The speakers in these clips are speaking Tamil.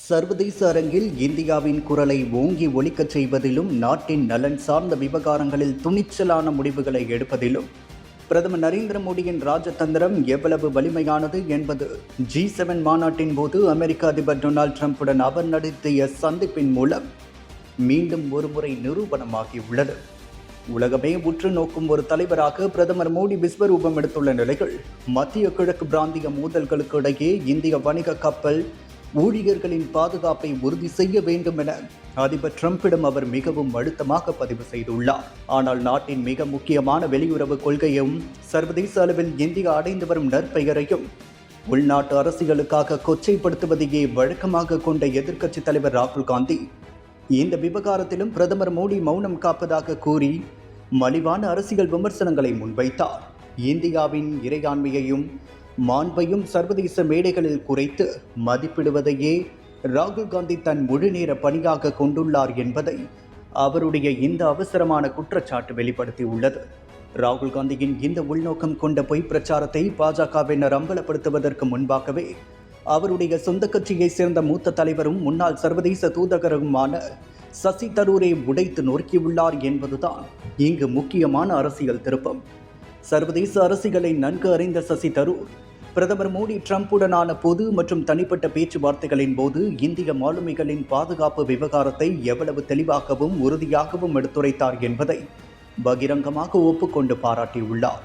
சர்வதேச அரங்கில் இந்தியாவின் குரலை ஓங்கி ஒலிக்கச் செய்வதிலும் நாட்டின் நலன் சார்ந்த விவகாரங்களில் துணிச்சலான முடிவுகளை எடுப்பதிலும் பிரதமர் நரேந்திர மோடியின் ராஜதந்திரம் எவ்வளவு வலிமையானது என்பது G7 மாநாட்டின் போது அமெரிக்க அதிபர் டொனால்ட் ட்ரம்புடன் அவர் நடத்திய சந்திப்பின் மூலம் மீண்டும் ஒருமுறை நிரூபணமாகியுள்ளது. உலகமே உற்று நோக்கும் ஒரு தலைவராக பிரதமர் மோடி விஸ்வரூபம் எடுத்துள்ள நிலையில் மத்திய கிழக்கு பிராந்திய மோதல்களுக்கு இடையே இந்திய வணிக கப்பல் ஊழியர்களின் பாதுகாப்பை உறுதி செய்ய வேண்டும் என அதிபர் டிரம்பிடம் அவர் மிகவும் அழுத்தமாக பதிவு செய்துள்ளார். ஆனால் நாட்டின் மிக முக்கியமான வெளியுறவு கொள்கையும் சர்வதேச அளவில் இந்தியா அடைந்து வரும் நற்பெயரையும் உள்நாட்டு அரசியலுக்காக கொச்சைப்படுத்துவதையே வழக்கமாக கொண்ட எதிர்க்கட்சி தலைவர் ராகுல் காந்தி இந்த விவகாரத்திலும் பிரதமர் மோடி மௌனம் காப்பதாக கூறி மலிவான அரசியல் விமர்சனங்களை முன்வைத்தார். இந்தியாவின் இறையாண்மையையும் மாண்பையும் சர்வதேச மேடைகளில் குறைத்து மதிப்பிடுவதையே ராகுல் காந்தி தன் முழுநேர பணியாக கொண்டுள்ளார் என்பதை அவருடைய இந்த அவசரமான குற்றச்சாட்டு வெளிப்படுத்தியுள்ளது. ராகுல் காந்தியின் இந்த உள்நோக்கம் கொண்ட பொய் பிரச்சாரத்தை பாஜகவினர் அம்பலப்படுத்துவதற்கு முன்பாகவே அவருடைய சொந்த கட்சியை சேர்ந்த மூத்த தலைவரும் முன்னாள் சர்வதேச தூதகருமான சசி தரூரை உடைத்து நொறுக்கியுள்ளார் என்பதுதான் இங்கு முக்கியமான அரசியல் திருப்பம். சர்வதேச அரசியலை நன்கு அறிந்த சசி தரூர் பிரதமர் மோடி ட்ரம்புடனான பொது மற்றும் தனிப்பட்ட பேச்சுவார்த்தைகளின் போது இந்திய மாலுமிகளின் பாதுகாப்பு விவகாரத்தை எவ்வளவு தெளிவாகவும் உறுதியாகவும் எடுத்துரைத்தார் என்பதை பகிரங்கமாக ஒப்புக்கொண்டு பாராட்டியுள்ளார்.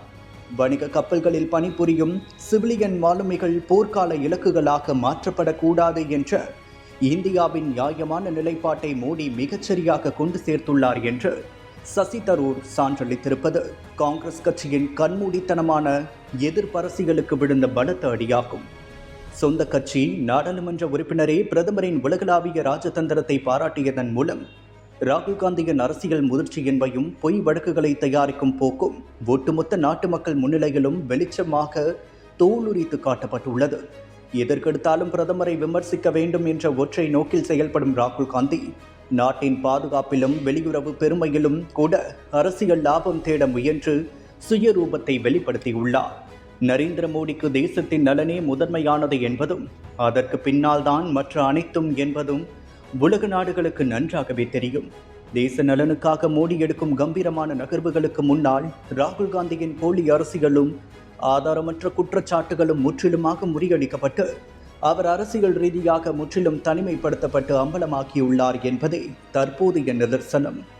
வணிக கப்பல்களில் பணிபுரியும் சிவிலியன் மாலுமிகள் போர்க்கால இலக்குகளாக மாற்றப்படக்கூடாது என்ற இந்தியாவின் நியாயமான நிலைப்பாட்டை மோடி மிகச்சரியாக கொண்டு சேர்த்துள்ளார் என்று சசி தரூர் சான்றளித்திருப்பது காங்கிரஸ் கட்சியின் கண்மூடித்தனமான எதிர்ப்பரசிகளுக்கு விழுந்த பலத்த அடியாகும். சொந்த கட்சி நாடாளுமன்ற உறுப்பினரே பிரதமரின் உலகளாவிய ராஜதந்திரத்தை பாராட்டியதன் மூலம் ராகுல் காந்தியின் அரசியல் முதிர்ச்சியின்மையும் பொய் வழக்குகளை தயாரிக்கும் போக்கும் ஒட்டுமொத்த நாட்டு மக்கள் முன்னிலையிலும் வெளிச்சமாக தோலுரித்து காட்டப்பட்டுள்ளது. எதற்கெடுத்தாலும் பிரதமரை விமர்சிக்க வேண்டும் என்ற ஒற்றை நோக்கில் செயல்படும் ராகுல் காந்தி நாட்டின் பாதுகாப்பிலும் வெளியுறவு பெருமையிலும் கூட அரசியல் லாபம் தேட முயன்று சுயரூபத்தை வெளிப்படுத்தியுள்ளார். நரேந்திர மோடிக்கு தேசத்தின் நலனே முதன்மையானது என்பதும் அதற்கு பின்னால் தான் மற்ற அனைத்தும் என்பதும் உலக நாடுகளுக்கு நன்றாகவே தெரியும். தேச நலனுக்காக மோடி எடுக்கும் கம்பீரமான நகர்வுகளுக்கு முன்னால் ராகுல் காந்தியின் போலி அரசியலும் ஆதாரமற்ற குற்றச்சாட்டுகளும் முற்றிலுமாக முறியடிக்கப்பட்டு அவர் அரசியல் ரீதியாக முற்றிலும் தனிமைப்படுத்தப்பட்டு அம்பலமாக்கியுள்ளார் என்பதே தற்போதைய நிதர்சனம்.